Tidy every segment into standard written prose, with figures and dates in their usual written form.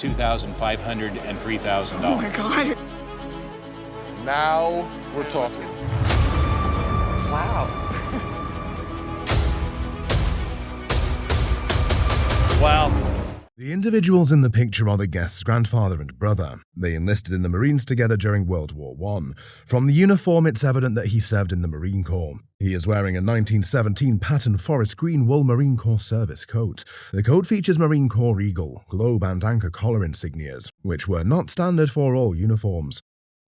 $2,500 and $3,000. Oh my God. Now we're talking. Wow. Wow. The individuals in the picture are the guest's grandfather and brother. They enlisted in the Marines together during World War I. From the uniform, it's evident that he served in the Marine Corps. He is wearing a 1917 pattern forest green wool Marine Corps service coat. The coat features Marine Corps Eagle, Globe and Anchor collar insignias, which were not standard for all uniforms.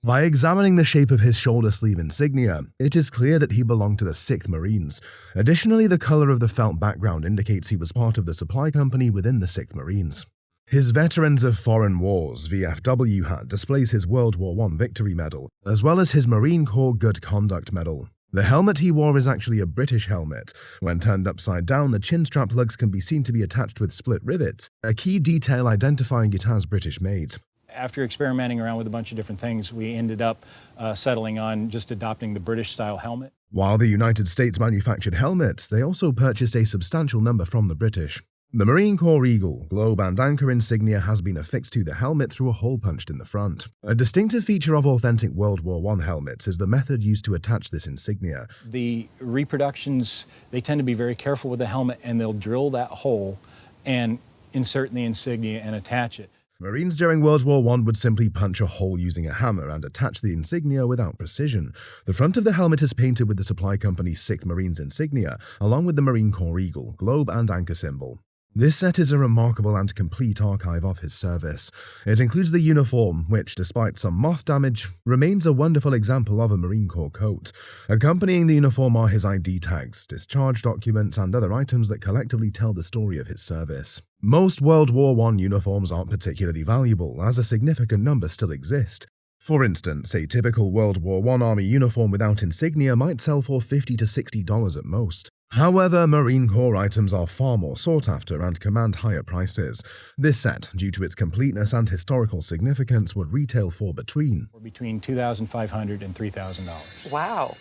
By examining the shape of his shoulder sleeve insignia, it is clear that he belonged to the 6th Marines. Additionally, the color of the felt background indicates he was part of the supply company within the 6th Marines. His Veterans of Foreign Wars (VFW) hat displays his World War I Victory Medal, as well as his Marine Corps Good Conduct Medal. The helmet he wore is actually a British helmet. When turned upside down, the chin strap lugs can be seen to be attached with split rivets, a key detail identifying it as British-made. After experimenting around with a bunch of different things, we ended up settling on just adopting the British-style helmet. While the United States manufactured helmets, they also purchased a substantial number from the British. The Marine Corps Eagle, Globe and Anchor insignia has been affixed to the helmet through a hole punched in the front. A distinctive feature of authentic World War I helmets is the method used to attach this insignia. The reproductions, they tend to be very careful with the helmet, and they'll drill that hole and insert the insignia and attach it. Marines during World War I would simply punch a hole using a hammer and attach the insignia without precision. The front of the helmet is painted with the supply company's 6th Marines insignia, along with the Marine Corps Eagle, Globe and Anchor symbol. This set is a remarkable and complete archive of his service. It includes the uniform, which, despite some moth damage, remains a wonderful example of a Marine Corps coat. Accompanying the uniform are his ID tags, discharge documents, and other items that collectively tell the story of his service. Most World War I uniforms aren't particularly valuable, as a significant number still exist. For instance, a typical World War I Army uniform without insignia might sell for $50 to $60 at most. However, Marine Corps items are far more sought after and command higher prices. This set, due to its completeness and historical significance, would retail for between $2,500 and $3,000. Wow.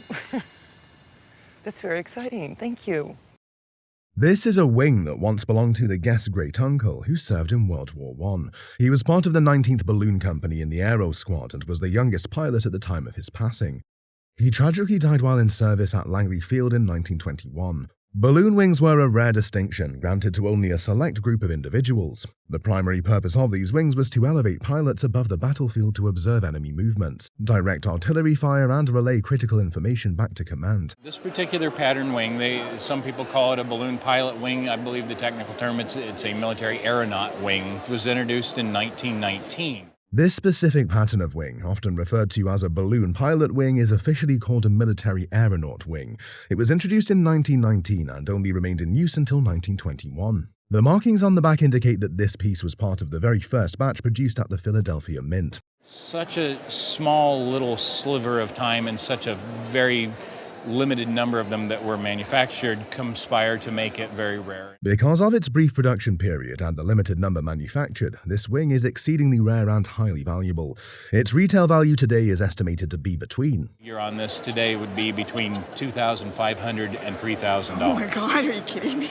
That's very exciting. Thank you. This is a wing that once belonged to the guest's great-uncle, who served in World War I. He was part of the 19th Balloon Company in the Aero Squad and was the youngest pilot at the time of his passing. He tragically died while in service at Langley Field in 1921. Balloon wings were a rare distinction granted to only a select group of individuals. The primary purpose of these wings was to elevate pilots above the battlefield to observe enemy movements, direct artillery fire, and relay critical information back to command. This particular pattern wing, some people call it a balloon pilot wing. I believe the technical term, it's a military aeronaut wing. It was introduced in 1919. This specific pattern of wing, often referred to as a balloon pilot wing, is officially called a military aeronaut wing. It was introduced in 1919 and only remained in use until 1921. The markings on the back indicate that this piece was part of the very first batch produced at the Philadelphia Mint. Such a small little sliver of time and such a very limited number of them that were manufactured conspire to make it very rare. Because of its brief production period and the limited number manufactured, this wing is exceedingly rare and highly valuable. Its retail value today is estimated to be between. Figure on this today would be between $2,500 and $3,000. Oh my God, are you kidding me?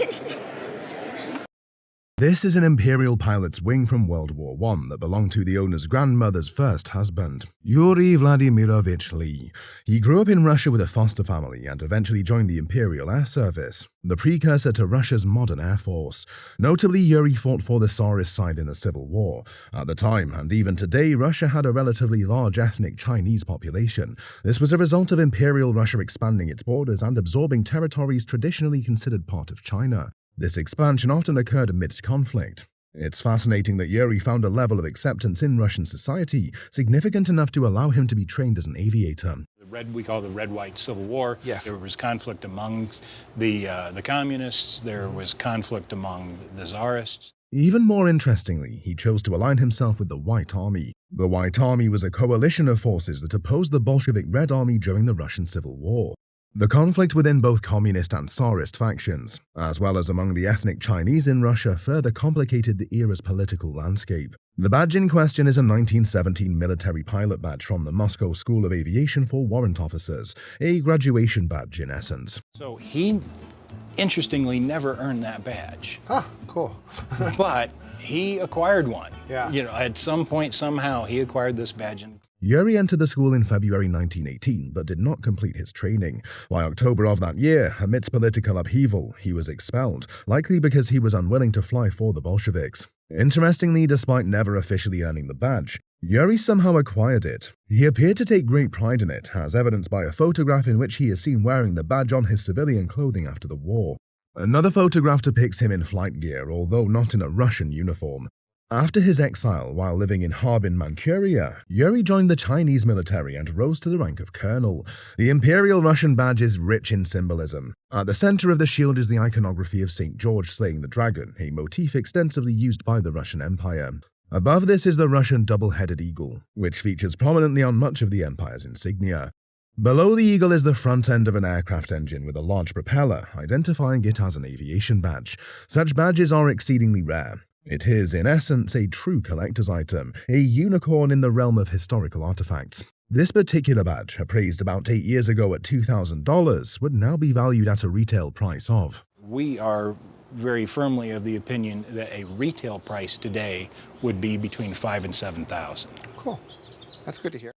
This is an Imperial pilot's wing from World War I that belonged to the owner's grandmother's first husband, Yuri Vladimirovich Lee. He grew up in Russia with a foster family and eventually joined the Imperial Air Service, the precursor to Russia's modern Air Force. Notably, Yuri fought for the Tsarist side in the Civil War. At the time, and even today, Russia had a relatively large ethnic Chinese population. This was a result of Imperial Russia expanding its borders and absorbing territories traditionally considered part of China. This expansion often occurred amidst conflict. It's fascinating that Yuri found a level of acceptance in Russian society significant enough to allow him to be trained as an aviator. We call the Red-White Civil War. Yes. There was conflict among the communists. There was conflict among the czarists. Even more interestingly, he chose to align himself with the White Army. The White Army was a coalition of forces that opposed the Bolshevik Red Army during the Russian Civil War. The conflict within both communist and Tsarist factions, as well as among the ethnic Chinese in Russia, further complicated the era's political landscape. The badge in question is a 1917 military pilot badge from the Moscow School of Aviation for warrant officers, a graduation badge in essence. So he, interestingly, never earned that badge. Huh, cool. But He acquired one. Yeah. You know, at some point, somehow, he acquired this badge. Yuri entered the school in February 1918, but did not complete his training. By October of that year, amidst political upheaval, he was expelled, likely because he was unwilling to fly for the Bolsheviks. Interestingly, despite never officially earning the badge, Yuri somehow acquired it. He appeared to take great pride in it, as evidenced by a photograph in which he is seen wearing the badge on his civilian clothing after the war. Another photograph depicts him in flight gear, although not in a Russian uniform. After his exile while living in Harbin, Manchuria, Yuri joined the Chinese military and rose to the rank of colonel. The Imperial Russian badge is rich in symbolism. At the center of the shield is the iconography of St. George slaying the dragon, a motif extensively used by the Russian Empire. Above this is the Russian double-headed eagle, which features prominently on much of the empire's insignia. Below the eagle is the front end of an aircraft engine with a large propeller, identifying it as an aviation badge. Such badges are exceedingly rare. It is, in essence, a true collector's item, a unicorn in the realm of historical artifacts. This particular badge, appraised about 8 years ago at $2,000, would now be valued at a retail price of. We are very firmly of the opinion that a retail price today would be between $5,000 and $7,000. Cool. That's good to hear.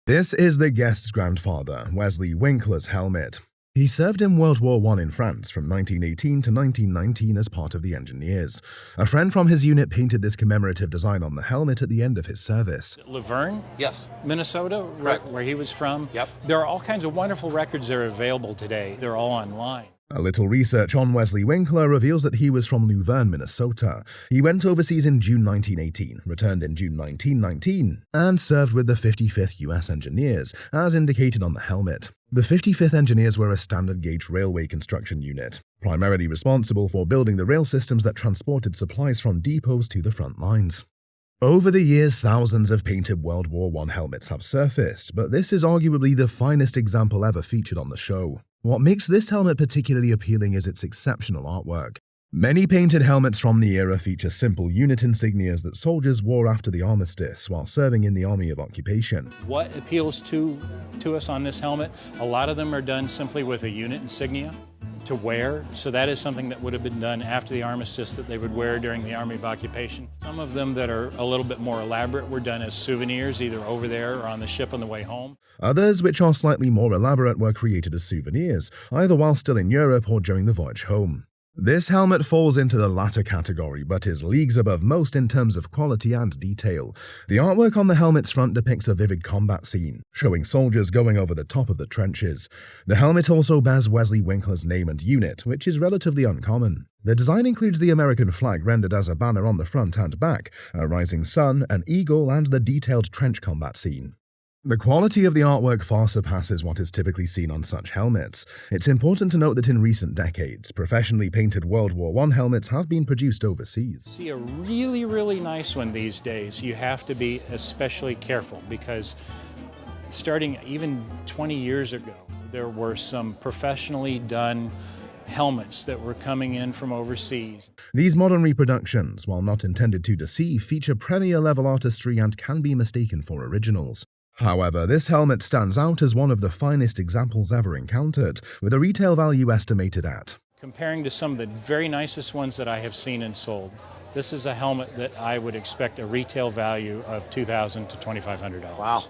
This is the guest's grandfather, Wesley Winkler's helmet. He served in World War I in France from 1918 to 1919 as part of the engineers. A friend from his unit painted this commemorative design on the helmet at the end of his service. Laverne, Yes. Minnesota, Correct. where he was from. Yep. There are all kinds of wonderful records that are available today. They're all online. A little research on Wesley Winkler reveals that he was from Luverne, Minnesota. He went overseas in June 1918, returned in June 1919, and served with the 55th U.S. Engineers, as indicated on the helmet. The 55th Engineers were a standard-gauge railway construction unit, primarily responsible for building the rail systems that transported supplies from depots to the front lines. Over the years, thousands of painted World War I helmets have surfaced, but this is arguably the finest example ever featured on the show. What makes this helmet particularly appealing is its exceptional artwork. Many painted helmets from the era feature simple unit insignias that soldiers wore after the armistice while serving in the Army of Occupation. What appeals to us on this helmet, a lot of them are done simply with a unit insignia to wear, so that is something that would have been done after the armistice that they would wear during the Army of Occupation. Some of them that are a little bit more elaborate were done as souvenirs, either over there or on the ship on the way home. Others, which are slightly more elaborate, were created as souvenirs, either while still in Europe or during the voyage home. This helmet falls into the latter category, but is leagues above most in terms of quality and detail. The artwork on the helmet's front depicts a vivid combat scene, showing soldiers going over the top of the trenches. The helmet also bears Wesley Winkler's name and unit, which is relatively uncommon. The design includes the American flag rendered as a banner on the front and back, a rising sun, an eagle, and the detailed trench combat scene. The quality of the artwork far surpasses what is typically seen on such helmets. It's important to note that in recent decades, professionally painted World War I helmets have been produced overseas. See a really, really nice one these days, you have to be especially careful because starting even 20 years ago, there were some professionally done helmets that were coming in from overseas. These modern reproductions, while not intended to deceive, feature premier-level artistry and can be mistaken for originals. However, this helmet stands out as one of the finest examples ever encountered, with a retail value estimated at. Comparing to some of the very nicest ones that I have seen and sold, this is a helmet that I would expect a retail value of $2,000 to $2,500. Wow.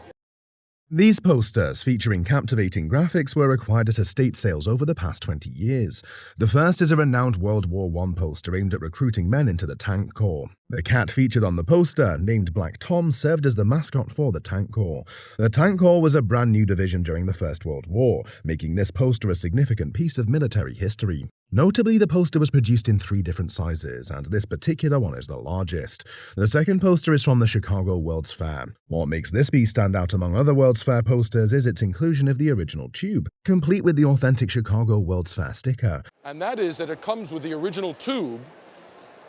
These posters, featuring captivating graphics, were acquired at estate sales over the past 20 years. The first is a renowned World War I poster aimed at recruiting men into the Tank Corps. The cat featured on the poster, named Black Tom, served as the mascot for the Tank Corps. The Tank Corps was a brand new division during the First World War, making this poster a significant piece of military history. Notably, the poster was produced in 3 different sizes, and this particular one is the largest. The second poster is from the Chicago World's Fair. What makes this piece stand out among other World's Fair posters is its inclusion of the original tube, complete with the authentic Chicago World's Fair sticker. And that is that it comes with the original tube,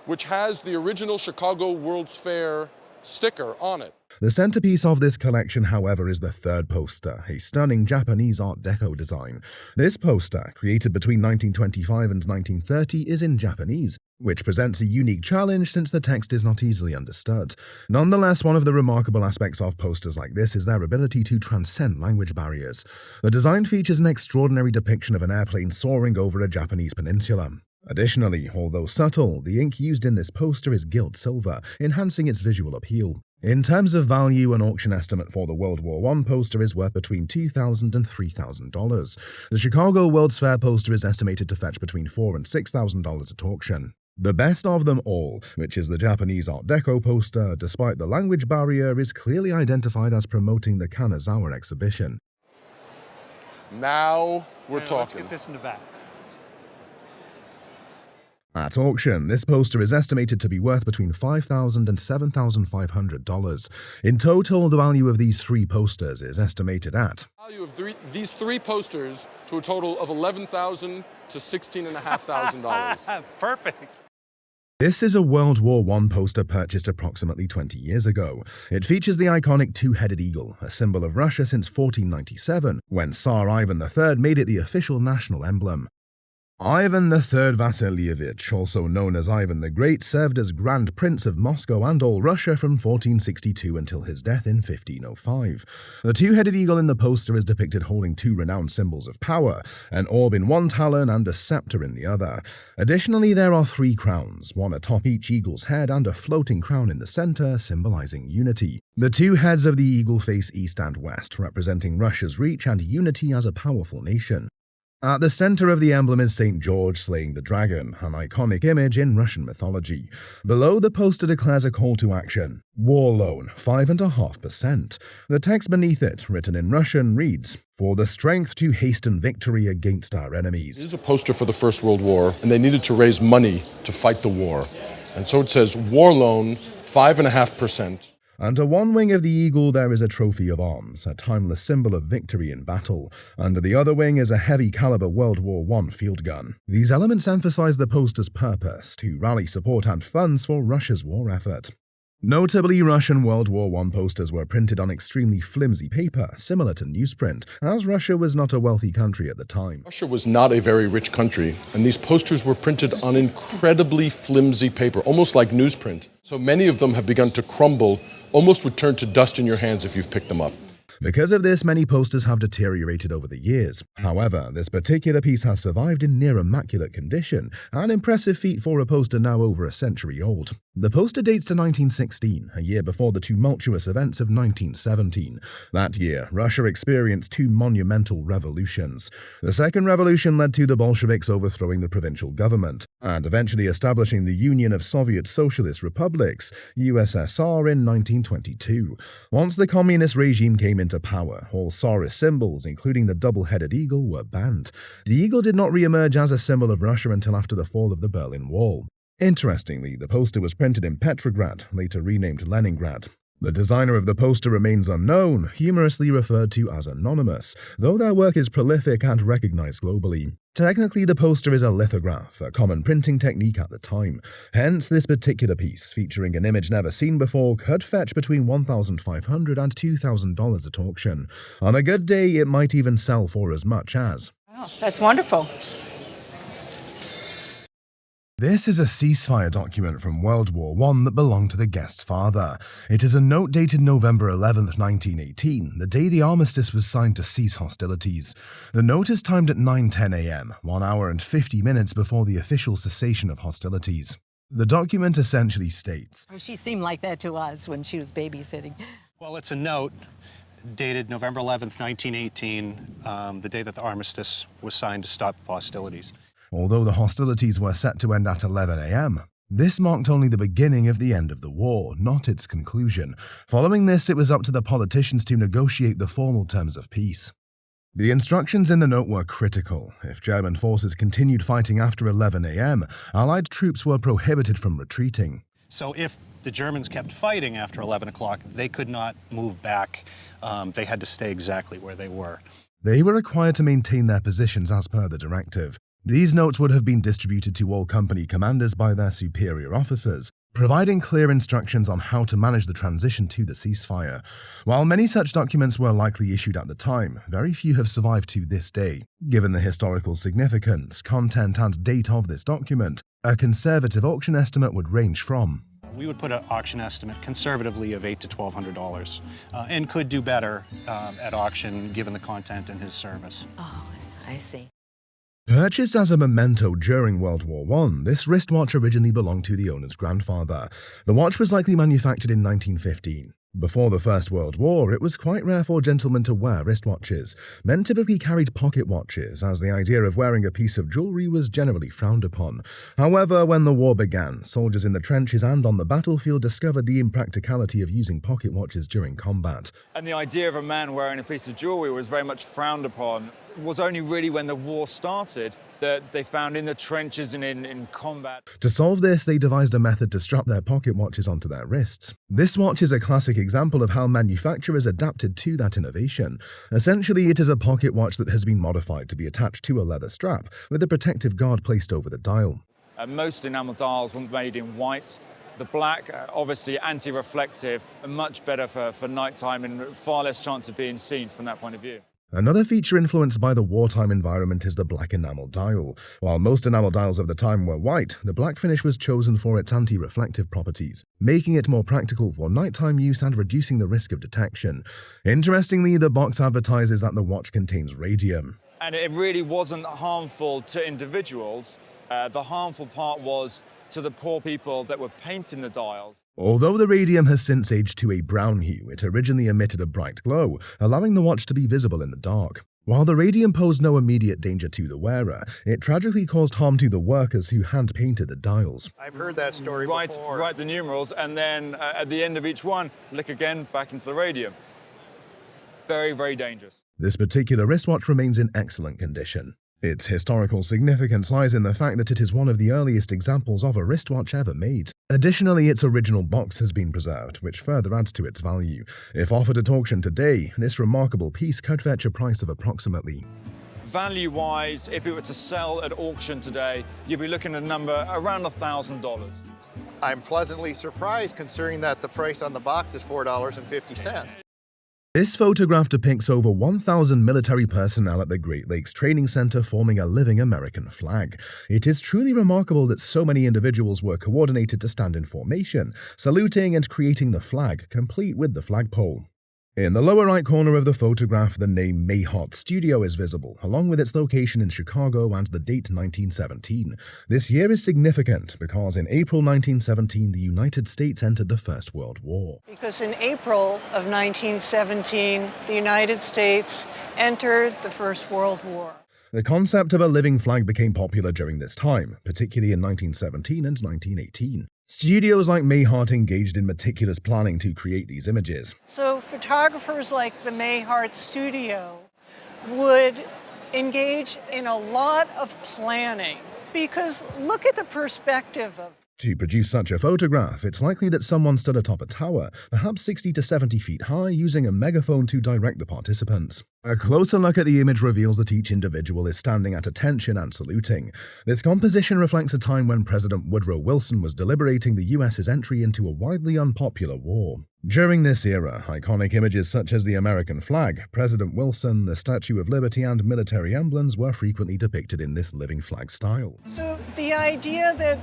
which has the original Chicago World's Fair sticker on it. The centerpiece of this collection, however, is the third poster, a stunning Japanese Art Deco design. This poster, created between 1925 and 1930, is in Japanese, which presents a unique challenge since the text is not easily understood. Nonetheless, one of the remarkable aspects of posters like this is their ability to transcend language barriers. The design features an extraordinary depiction of an airplane soaring over a Japanese peninsula. Additionally, although subtle, the ink used in this poster is gilt silver, enhancing its visual appeal. In terms of value, an auction estimate for the World War I poster is worth between $2,000 and $3,000. The Chicago World's Fair poster is estimated to fetch between $4,000 and $6,000 at auction. The best of them all, which is the Japanese Art Deco poster, despite the language barrier, is clearly identified as promoting the Kanazawa exhibition. Now we're talking. Let's get this in the back. At auction, this poster is estimated to be worth between $5,000 and $7,500. In total, the value of these three posters is estimated at The value of these three posters to a total of $11,000 to $16,500. Perfect. This is a World War I poster purchased approximately 20 years ago. It features the iconic two-headed eagle, a symbol of Russia since 1497, when Tsar Ivan III made it the official national emblem. Ivan III Vasilievich, also known as Ivan the Great, served as Grand Prince of Moscow and all Russia from 1462 until his death in 1505. The two-headed eagle in the poster is depicted holding two renowned symbols of power, an orb in one talon and a scepter in the other. Additionally, there are three crowns, one atop each eagle's head and a floating crown in the center, symbolizing unity. The two heads of the eagle face east and west, representing Russia's reach and unity as a powerful nation. At the center of the emblem is St. George slaying the dragon, an iconic image in Russian mythology. Below, the poster declares a call to action: war loan, 5.5%. The text beneath it, written in Russian, reads, "For the strength to hasten victory against our enemies." This is a poster for the First World War, and they needed to raise money to fight the war. And so it says, war loan, 5.5%. Under one wing of the eagle there is a trophy of arms, a timeless symbol of victory in battle. Under the other wing is a heavy-caliber World War I field gun. These elements emphasize the poster's purpose, to rally support and funds for Russia's war effort. Notably, Russian World War I posters were printed on extremely flimsy paper, similar to newsprint, as Russia was not a wealthy country at the time. Russia was not a very rich country, and these posters were printed on incredibly flimsy paper, almost like newsprint. So many of them have begun to crumble, almost would turn to dust in your hands if you've picked them up. Because of this, many posters have deteriorated over the years. However, this particular piece has survived in near immaculate condition, an impressive feat for a poster now over a century old. The poster dates to 1916, a year before the tumultuous events of 1917. That year, Russia experienced two monumental revolutions. The Second Revolution led to the Bolsheviks overthrowing the provincial government, and eventually establishing the Union of Soviet Socialist Republics, USSR, in 1922. Once the communist regime came into power, all Tsarist symbols, including the double-headed eagle, were banned. The eagle did not re-emerge as a symbol of Russia until after the fall of the Berlin Wall. Interestingly, the poster was printed in Petrograd, later renamed Leningrad. The designer of the poster remains unknown, humorously referred to as anonymous, though their work is prolific and recognized globally. Technically, the poster is a lithograph, a common printing technique at the time. Hence, this particular piece, featuring an image never seen before, could fetch between $1,500 and $2,000 at auction. On a good day, it might even sell for as much as... Wow, that's wonderful. This is a ceasefire document from World War I that belonged to the guest's father. It is a note dated November 11th, 1918, the day the armistice was signed to cease hostilities. The note is timed at 9:10 a.m., 1 hour and 50 minutes before the official cessation of hostilities. The document essentially states, She seemed like that to us when she was babysitting. Well, it's a note dated November 11th, 1918, the day that the armistice was signed to stop hostilities. Although the hostilities were set to end at 11 a.m., this marked only the beginning of the end of the war, not its conclusion. Following this, it was up to the politicians to negotiate the formal terms of peace. The instructions in the note were critical. If German forces continued fighting after 11 a.m., Allied troops were prohibited from retreating. So if the Germans kept fighting after 11 o'clock, they could not move back. They had to stay exactly where they were. They were required to maintain their positions as per the directive. These notes would have been distributed to all company commanders by their superior officers, providing clear instructions on how to manage the transition to the ceasefire. While many such documents were likely issued at the time, very few have survived to this day. Given the historical significance, content, and date of this document, a conservative auction estimate would range from... We would put an auction estimate conservatively of $800 to $1,200 and could do better at auction given the content and his service. Oh, I see. Purchased as a memento during World War I, this wristwatch originally belonged to the owner's grandfather. The watch was likely manufactured in 1915. Before the First World War, it was quite rare for gentlemen to wear wristwatches. Men typically carried pocket watches, as the idea of wearing a piece of jewelry was generally frowned upon. However, when the war began, soldiers in the trenches and on the battlefield discovered the impracticality of using pocket watches during combat. And the idea of a man wearing a piece of jewelry was very much frowned upon. It was only really when the war started that they found in the trenches and in combat. To solve this, they devised a method to strap their pocket watches onto their wrists. This watch is a classic example of how manufacturers adapted to that innovation. Essentially, it is a pocket watch that has been modified to be attached to a leather strap, with a protective guard placed over the dial. Most enamel dials were made in white. The black, obviously anti-reflective, and much better for nighttime and far less chance of being seen from that point of view. Another feature influenced by the wartime environment is the black enamel dial. While most enamel dials of the time were white, the black finish was chosen for its anti-reflective properties, making it more practical for nighttime use and reducing the risk of detection. Interestingly, the box advertises that the watch contains radium. And it really wasn't harmful to individuals. The harmful part was to the poor people that were painting the dials. Although the radium has since aged to a brown hue, it originally emitted a bright glow, allowing the watch to be visible in the dark. While the radium posed no immediate danger to the wearer, it tragically caused harm to the workers who hand-painted the dials. I've heard that story before. Write the numerals, and then at the end of each one, lick again back into the radium. Very, very dangerous. This particular wristwatch remains in excellent condition. Its historical significance lies in the fact that it is one of the earliest examples of a wristwatch ever made. Additionally, its original box has been preserved, which further adds to its value. If offered at auction today, this remarkable piece could fetch a price of approximately... Value-wise, if it were to sell at auction today, you'd be looking at a number around $1,000. I'm pleasantly surprised considering that the price on the box is $4.50. This photograph depicts over 1,000 military personnel at the Great Lakes Training Center forming a living American flag. It is truly remarkable that so many individuals were coordinated to stand in formation, saluting and creating the flag, complete with the flagpole. In the lower right corner of the photograph, the name Mayhart Studio is visible, along with its location in Chicago and the date 1917. This year is significant because in April 1917, the United States entered the First World War. Because in April of 1917, the United States entered the First World War. The concept of a living flag became popular during this time, particularly in 1917 and 1918. Studios like Mayhart engaged in meticulous planning to create these images. So photographers like the Mayhart Studio would engage in a lot of planning because look at the perspective of... To produce such a photograph, it's likely that someone stood atop a tower, perhaps 60 to 70 feet high, using a megaphone to direct the participants. A closer look at the image reveals that each individual is standing at attention and saluting. This composition reflects a time when President Woodrow Wilson was deliberating the US's entry into a widely unpopular war. During this era, iconic images such as the American flag, President Wilson, the Statue of Liberty, and military emblems were frequently depicted in this living flag style. So the idea that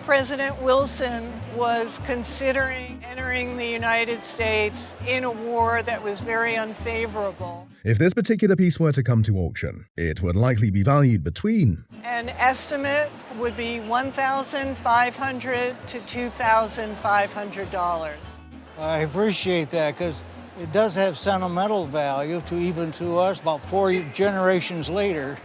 President Wilson was considering entering the United States in a war that was very unfavorable. If this particular piece were to come to auction, it would likely be valued between... An estimate would be $1,500 to $2,500. I appreciate that because it does have sentimental value to us about 4 generations later.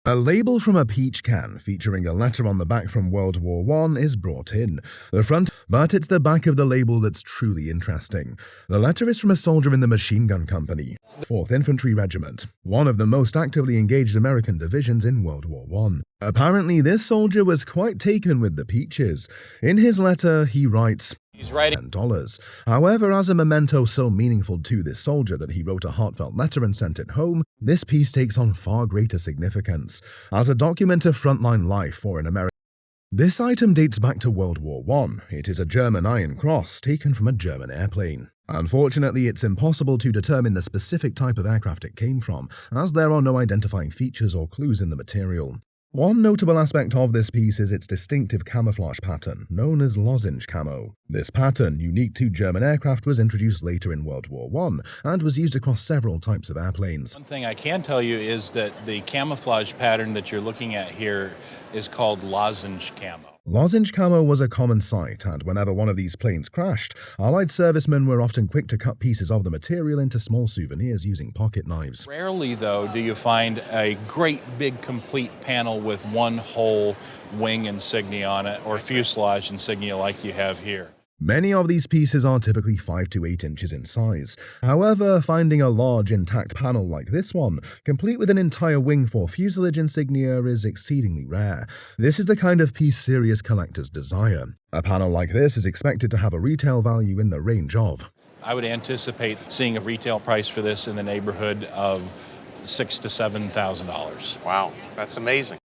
A label from a peach can featuring a letter on the back from World War I is brought in. The front, but it's the back of the label that's truly interesting. The letter is from a soldier in the Machine Gun Company, 4th Infantry Regiment, one of the most actively engaged American divisions in World War I. Apparently, this soldier was quite taken with the peaches. In his letter, he writes, He's writing $10. However, as a memento so meaningful to this soldier that he wrote a heartfelt letter and sent it home, this piece takes on far greater significance. As a document of frontline life for an American, this item dates back to World War I. It is a German Iron Cross taken from a German airplane. Unfortunately, it's impossible to determine the specific type of aircraft it came from, as there are no identifying features or clues in the material. One notable aspect of this piece is its distinctive camouflage pattern, known as lozenge camo. This pattern, unique to German aircraft, was introduced later in World War I and was used across several types of airplanes. One thing I can tell you is that the camouflage pattern that you're looking at here is called lozenge camo. Lozenge camo was a common sight, and whenever one of these planes crashed, Allied servicemen were often quick to cut pieces of the material into small souvenirs using pocket knives. Rarely, though, do you find a great big complete panel with one whole wing insignia on it or fuselage insignia like you have here. Many of these pieces are typically 5 to 8 inches in size. However, finding a large intact panel like this one, complete with an entire wing for fuselage insignia, is exceedingly rare. This is the kind of piece serious collectors desire. A panel like this is expected to have a retail value in the range of. I would anticipate seeing a retail price for this in the neighborhood of $6,000 to $7,000. Wow, that's amazing.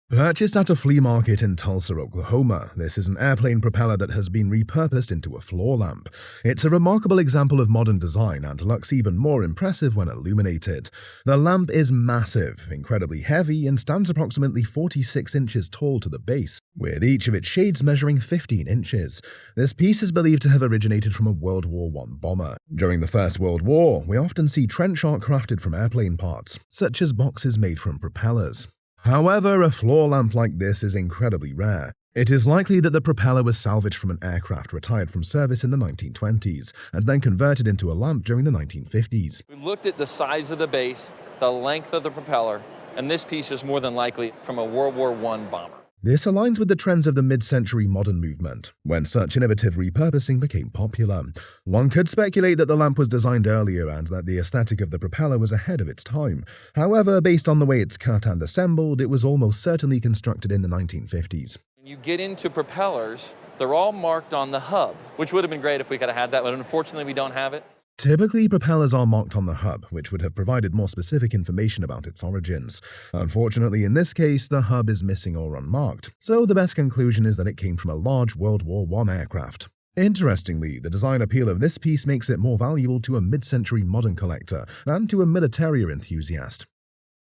Purchased at a flea market in Tulsa, Oklahoma, this is an airplane propeller that has been repurposed into a floor lamp. It's a remarkable example of modern design and looks even more impressive when illuminated. The lamp is massive, incredibly heavy, and stands approximately 46 inches tall to the base, with each of its shades measuring 15 inches. This piece is believed to have originated from a World War I bomber. During the First World War, we often see trench art crafted from airplane parts, such as boxes made from propellers. However, a floor lamp like this is incredibly rare. It is likely that the propeller was salvaged from an aircraft retired from service in the 1920s, and then converted into a lamp during the 1950s. We looked at the size of the base, the length of the propeller, and this piece is more than likely from a World War I bomber. This aligns with the trends of the mid-century modern movement, when such innovative repurposing became popular. One could speculate that the lamp was designed earlier and that the aesthetic of the propeller was ahead of its time. However, based on the way it's cut and assembled, it was almost certainly constructed in the 1950s. When you get into propellers, they're all marked on the hub, which would have been great if we could have had that, but unfortunately we don't have it. Typically, propellers are marked on the hub, which would have provided more specific information about its origins. Unfortunately, in this case, the hub is missing or unmarked, so the best conclusion is that it came from a large World War I aircraft. Interestingly, the design appeal of this piece makes it more valuable to a mid-century modern collector than to a military enthusiast.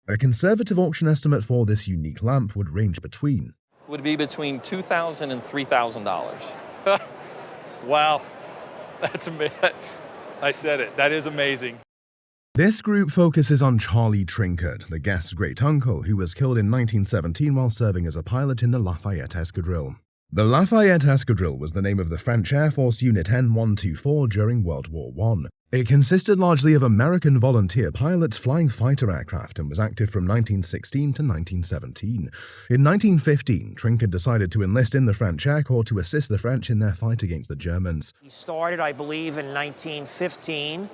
A conservative auction estimate for this unique lamp would range between Would be between $2,000 and $3,000. Wow, that's amazing. I said it. That is amazing. This group focuses on Charlie Trinket, the guest's great-uncle, who was killed in 1917 while serving as a pilot in the Lafayette Escadrille. The Lafayette Escadrille was the name of the French Air Force Unit N124 during World War I. It consisted largely of American volunteer pilots flying fighter aircraft and was active from 1916 to 1917. In 1915, Trinket decided to enlist in the French Air Corps to assist the French in their fight against the Germans. He started, I believe, in 1915.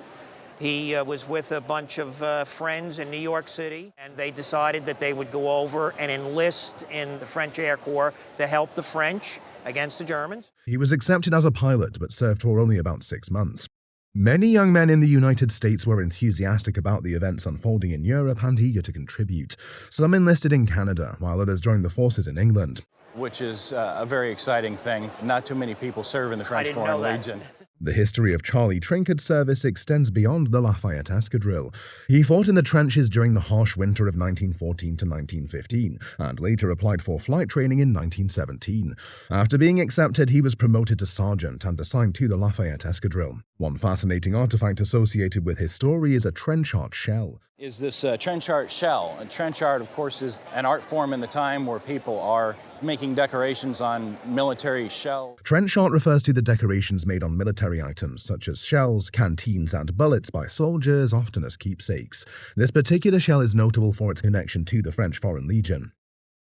He was with a bunch of friends in New York City, and they decided that they would go over and enlist in the French Air Corps to help the French against the Germans. He was accepted as a pilot, but served for only about 6 months. Many young men in the United States were enthusiastic about the events unfolding in Europe and eager to contribute. Some enlisted in Canada, while others joined the forces in England. Which is a very exciting thing. Not too many people serve in the French Foreign Legion. The history of Charlie Trinket's service extends beyond the Lafayette Escadrille. He fought in the trenches during the harsh winter of 1914 to 1915, and later applied for flight training in 1917. After being accepted, he was promoted to sergeant and assigned to the Lafayette Escadrille. One fascinating artifact associated with his story is a trench art shell. Is this trench art shell. And trench art, of course, is an art form in the time where people are making decorations on military shells. Trench art refers to the decorations made on military items, such as shells, canteens, and bullets by soldiers, often as keepsakes. This particular shell is notable for its connection to the French Foreign Legion.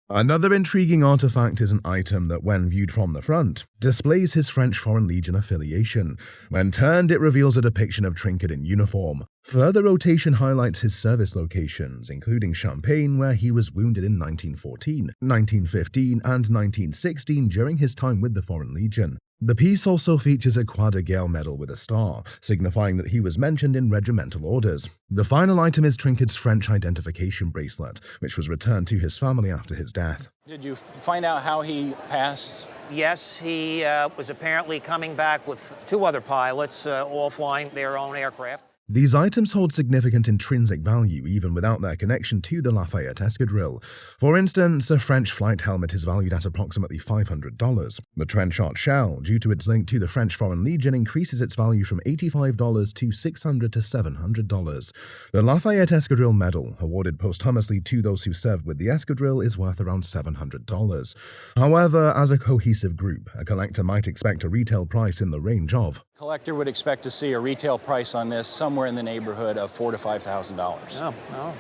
Another intriguing artifact is an item that, when viewed from the front, displays his French Foreign Legion affiliation. When turned, it reveals a depiction of Trinket in uniform. Further rotation highlights his service locations, including Champagne, where he was wounded in 1914, 1915, and 1916 during his time with the Foreign Legion. The piece also features a Croix de Guerre medal with a star, signifying that he was mentioned in regimental orders. The final item is Trinket's French identification bracelet, which was returned to his family after his death. Did you find out how he passed? Yes, he was apparently coming back with 2 other pilots, all flying their own aircraft. These items hold significant intrinsic value even without their connection to the Lafayette Escadrille. For instance, a French flight helmet is valued at approximately $500. The trench-shot shell, due to its link to the French Foreign Legion, increases its value from $85 to $600 to $700. The Lafayette Escadrille Medal, awarded posthumously to those who served with the Escadrille, is worth around $700. However, as a cohesive group, a collector might expect a retail price in the range of Collector would expect to see a retail price on this somewhere in the neighborhood of $4,000 to $5,000. Oh,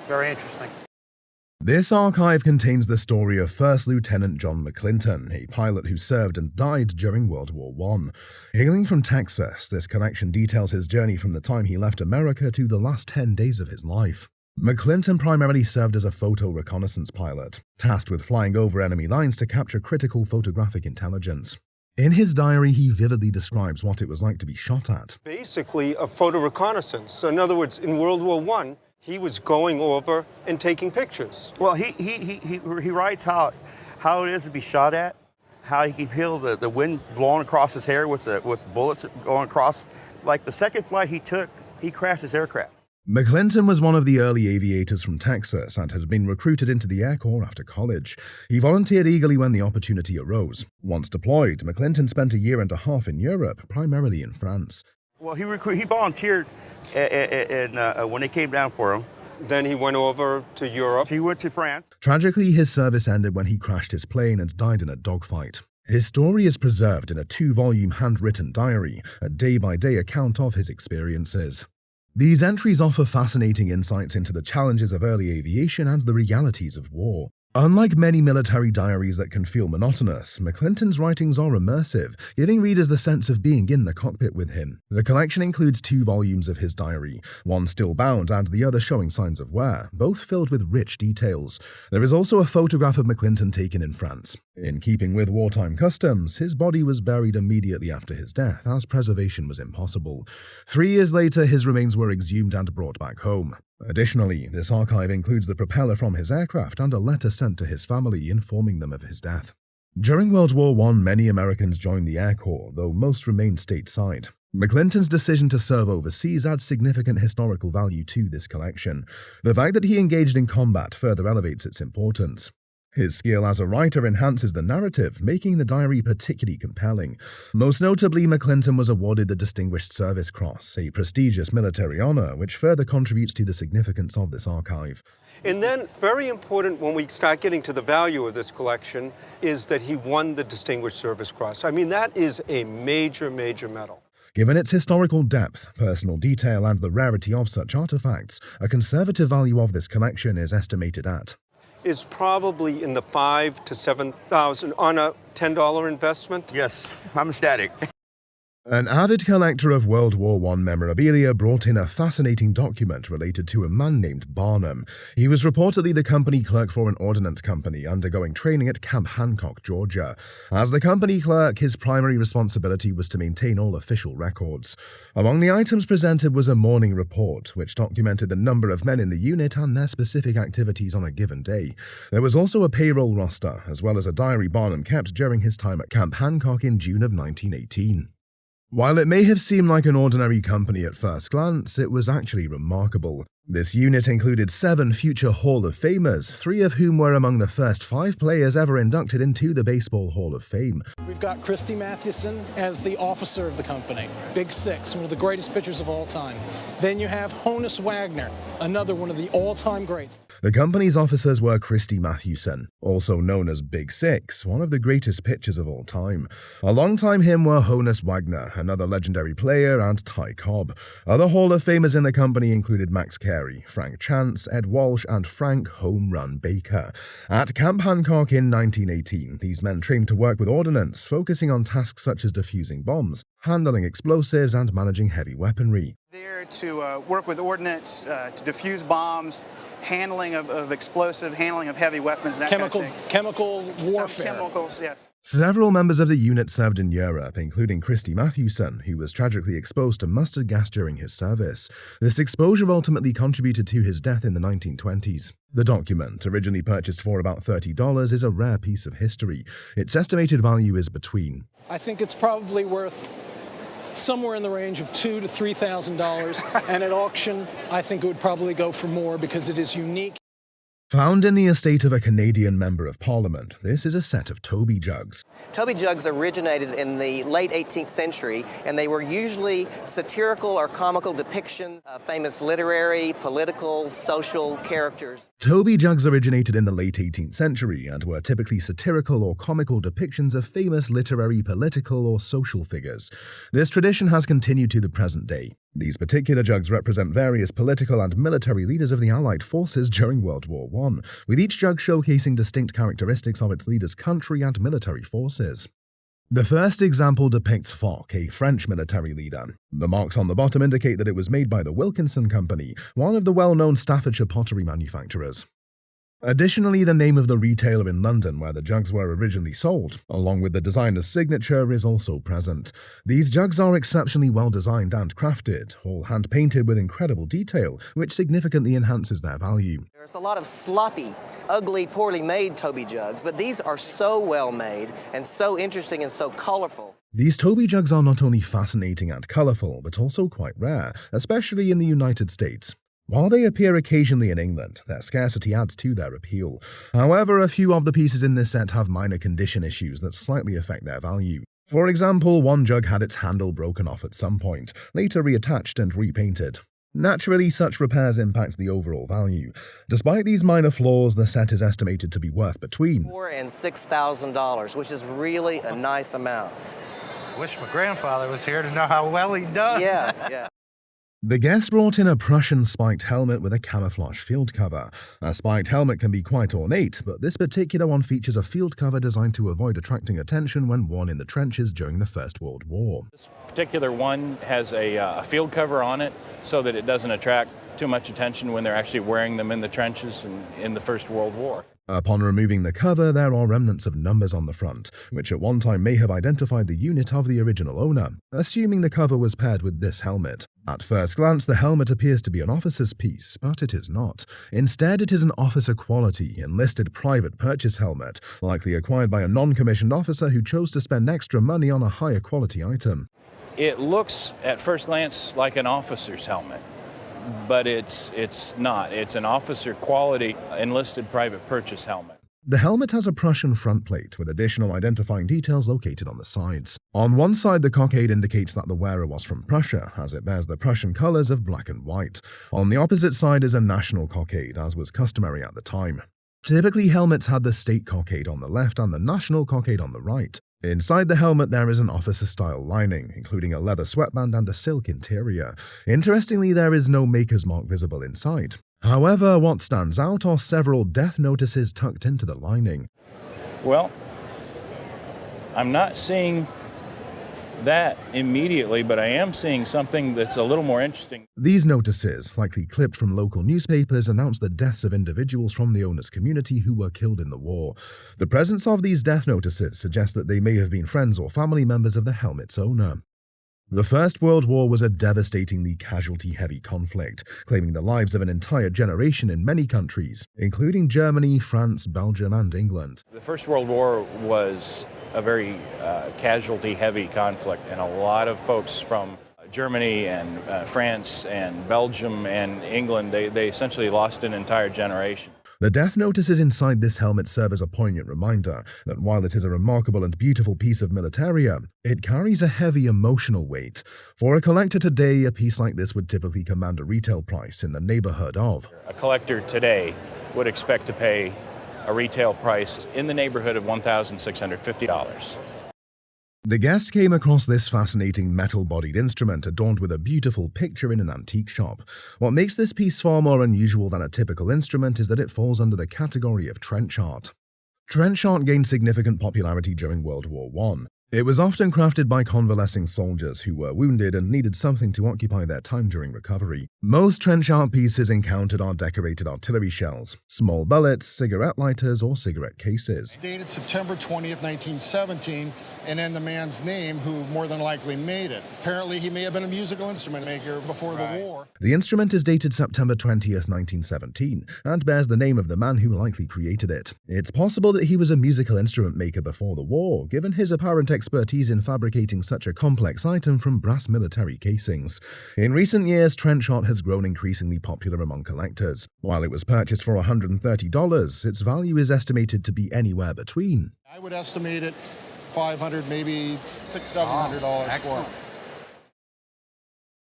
very interesting. This archive contains the story of First Lieutenant John McClinton, a pilot who served and died during World War I. Hailing from Texas, this collection details his journey from the time he left America to the last 10 days of his life. McClinton primarily served as a photo reconnaissance pilot, tasked with flying over enemy lines to capture critical photographic intelligence. In his diary, he vividly describes what it was like to be shot at. Basically, a photo reconnaissance. So in other words, in World War I, he was going over and taking pictures. Well, he writes how it is to be shot at, how he can feel the wind blowing across his hair with bullets going across. Like the second flight he took, he crashed his aircraft. McClinton was one of the early aviators from Texas and had been recruited into the Air Corps after college. He volunteered eagerly when the opportunity arose. Once deployed, McClinton spent a year and a half in Europe, primarily in France. Well, he volunteered when they came down for him. Then he went over to Europe. He went to France. Tragically, his service ended when he crashed his plane and died in a dogfight. His story is preserved in a 2-volume handwritten diary, a day-by-day account of his experiences. These entries offer fascinating insights into the challenges of early aviation and the realities of war. Unlike many military diaries that can feel monotonous, McClinton's writings are immersive, giving readers the sense of being in the cockpit with him. The collection includes 2 volumes of his diary, one still bound and the other showing signs of wear, both filled with rich details. There is also a photograph of McClinton taken in France. In keeping with wartime customs, his body was buried immediately after his death, as preservation was impossible. 3 years later, his remains were exhumed and brought back home. Additionally, this archive includes the propeller from his aircraft and a letter sent to his family informing them of his death. During World War I, many Americans joined the Air Corps, though most remained stateside. McClinton's decision to serve overseas adds significant historical value to this collection. The fact that he engaged in combat further elevates its importance. His skill as a writer enhances the narrative, making the diary particularly compelling. Most notably, McClinton was awarded the Distinguished Service Cross, a prestigious military honor which further contributes to the significance of this archive. And then, very important when we start getting to the value of this collection, is that he won the Distinguished Service Cross. I mean, that is a major, major medal. Given its historical depth, personal detail, and the rarity of such artifacts, a conservative value of this collection is estimated at is probably in the $5,000 to $7,000 on a $10 investment. Yes, I'm ecstatic. An avid collector of World War I memorabilia brought in a fascinating document related to a man named Barnum. He was reportedly the company clerk for an ordnance company undergoing training at Camp Hancock, Georgia. As the company clerk, his primary responsibility was to maintain all official records. Among the items presented was a morning report, which documented the number of men in the unit and their specific activities on a given day. There was also a payroll roster, as well as a diary Barnum kept during his time at Camp Hancock in June of 1918. While it may have seemed like an ordinary company at first glance, it was actually remarkable. This unit included 7 future Hall of Famers, 3 of whom were among the first 5 players ever inducted into the Baseball Hall of Fame. We've got Christy Mathewson as the officer of the company. Big Six, one of the greatest pitchers of all time. Then you have Honus Wagner, another one of the all-time greats. The company's officers were Christy Mathewson, also known as Big Six, one of the greatest pitchers of all time. Alongside him were Honus Wagner, another legendary player, and Ty Cobb. Other Hall of Famers in the company included Max Carey, Frank Chance, Ed Walsh, and Frank Home Run Baker. At Camp Hancock in 1918, these men trained to work with ordnance, focusing on tasks such as defusing bombs, handling explosives, and managing heavy weaponry. There to work with ordnance, to defuse bombs, handling of explosive, handling of heavy weapons, that kind of thing. Chemical warfare. Some chemicals, yes. Several members of the unit served in Europe, including Christy Mathewson, who was tragically exposed to mustard gas during his service. This exposure ultimately contributed to his death in the 1920s. The document, originally purchased for about $30, is a rare piece of history. Its estimated value is between I think it's probably worth somewhere in the range of $2,000 to $3,000, and at auction, I think it would probably go for more because it is unique. Found in the estate of a Canadian Member of Parliament, this is a set of Toby jugs. Toby jugs originated in the late 18th century, and they were usually satirical or comical depictions of famous literary, political, social characters. Toby jugs originated in the late 18th century and were typically satirical or comical depictions of famous literary, political, or social figures. This tradition has continued to the present day. These particular jugs represent various political and military leaders of the Allied forces during World War I, with each jug showcasing distinct characteristics of its leader's country and military forces. The first example depicts Foch, a French military leader. The marks on the bottom indicate that it was made by the Wilkinson Company, one of the well-known Staffordshire pottery manufacturers. Additionally, the name of the retailer in London where the jugs were originally sold, along with the designer's signature, is also present. These jugs are exceptionally well designed and crafted, all hand-painted with incredible detail, which significantly enhances their value. There's a lot of sloppy, ugly, poorly made Toby jugs, but these are so well made and so interesting and so colorful. These Toby jugs are not only fascinating and colorful, but also quite rare, especially in the United States. While they appear occasionally in England, their scarcity adds to their appeal. However, a few of the pieces in this set have minor condition issues that slightly affect their value. For example, one jug had its handle broken off at some point, later reattached and repainted. Naturally, such repairs impact the overall value. Despite these minor flaws, the set is estimated to be worth between $4,000 and $6,000, which is really a nice amount. Wish my grandfather was here to know how well he'd done. Yeah. The guest brought in a Prussian spiked helmet with a camouflage field cover. A spiked helmet can be quite ornate, but this particular one features a field cover designed to avoid attracting attention when worn in the trenches during the First World War. This particular one has a field cover on it so that it doesn't attract too much attention when they're actually wearing them in the trenches and in the First World War. Upon removing the cover, there are remnants of numbers on the front, which at one time may have identified the unit of the original owner, assuming the cover was paired with this helmet. At first glance, the helmet appears to be an officer's piece, but it is not. Instead, it is an officer-quality, enlisted private purchase helmet, likely acquired by a non-commissioned officer who chose to spend extra money on a higher quality item. It looks, at first glance, like an officer's helmet. But it's not. It's an officer quality enlisted private purchase helmet. The helmet has a Prussian front plate with additional identifying details located on the sides. On one side, the cockade indicates that the wearer was from Prussia, as it bears the Prussian colors of black and white. On the opposite side is a national cockade, as was customary at the time. Typically, helmets had the state cockade on the left and the national cockade on the right. Inside the helmet, there is an officer-style lining, including a leather sweatband and a silk interior. Interestingly, there is no maker's mark visible inside. However, what stands out are several death notices tucked into the lining. Well, I'm not seeing that immediately, but I am seeing something that's a little more interesting. These notices, likely clipped from local newspapers, announce the deaths of individuals from the owner's community who were killed in the war. The presence of these death notices suggests that they may have been friends or family members of the helmet's owner. The First World War was a devastatingly casualty-heavy conflict, claiming the lives of an entire generation in many countries, including Germany, France, Belgium, and England. The First World War was a very casualty-heavy conflict, and a lot of folks from Germany and France and Belgium and England, they essentially lost an entire generation. The death notices inside this helmet serve as a poignant reminder that while it is a remarkable and beautiful piece of militaria, it carries a heavy emotional weight. For a collector today, a piece like this would typically command a retail price in the neighborhood of. A collector today would expect to pay a retail price in the neighborhood of $1,650. The guest came across this fascinating metal-bodied instrument adorned with a beautiful picture in an antique shop. What makes this piece far more unusual than a typical instrument is that it falls under the category of trench art. Trench art gained significant popularity during World War I. It was often crafted by convalescing soldiers who were wounded and needed something to occupy their time during recovery. Most trench art pieces encountered are decorated artillery shells, small bullets, cigarette lighters, or cigarette cases. Dated September 20th, 1917, and in the man's name who more than likely made it. Apparently, he may have been a musical instrument maker before the war. The instrument is dated September 20th, 1917, and bears the name of the man who likely created it. It's possible that he was a musical instrument maker before the war, given his apparent expertise in fabricating such a complex item from brass military casings. In recent years, trench shot has grown increasingly popular among collectors. While it was purchased for $130, its value is estimated to be anywhere between. I would estimate it $500, maybe $600, $700 for it.